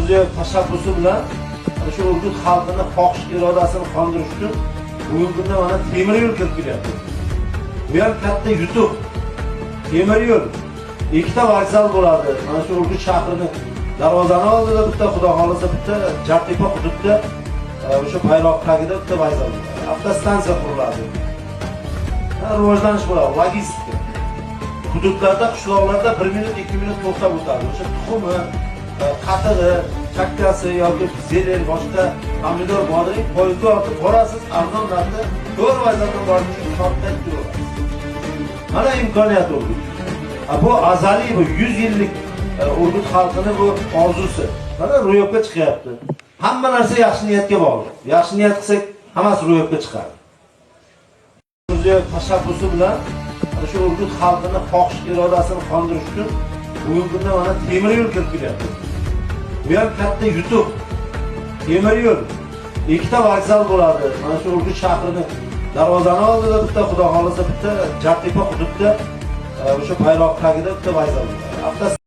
o'zi tashabbusi bilan shu Urgut xalqini xohish irodasini qondirish uchun bugungi kunda mana temir yo'l kirib kelyapti. Bu ham katta yutuq. Temir yo'l. Ikkita vokzal bo'ladi. Mana shu Urgut shahrining darvozani oldida bitta, xudo xolasa bitta, Jartepa hududida o'sha bayroq tagida bitta vokzal. Avtostansiya quriladi. Rivojlanish bo'ladi, logistika. Hududlarda, qishloqlarda 1 minut, 2 minut to'xtab o'tadi. O'sha tuxumi, qatig'i, chakkasi yoki zeler, boshqa pomidor, bodring poyga ortib borasiz, arzon narxda 4 vokzaldan borib soatda turasiz. Mana imkoniyat Urgut. Bu azaliy, bu 100 yillik Urgut xalqini bu orzusi. Mana ro'yobga chiqyapti. Hamma narsa yaxshi niyatga bog'liq. Yaxshi niyat qilsak, hammasi ro'yobga chiqadi. O'zi tashabbusi bilan shu Urgut xalqini xohish irodasini qondirish uchun bugungi kunda mana temir yo'l kirib kelyapti. Bu ham katta yutuq. Temir yo'l. Ikkita vokzal bo'ladi. Mana shu Urgut shahrining darvozani oldida bitta, xudo xolasa bitta, Jartepa hududida o'sha bayroq tagida bitta vokzal bo'ladi.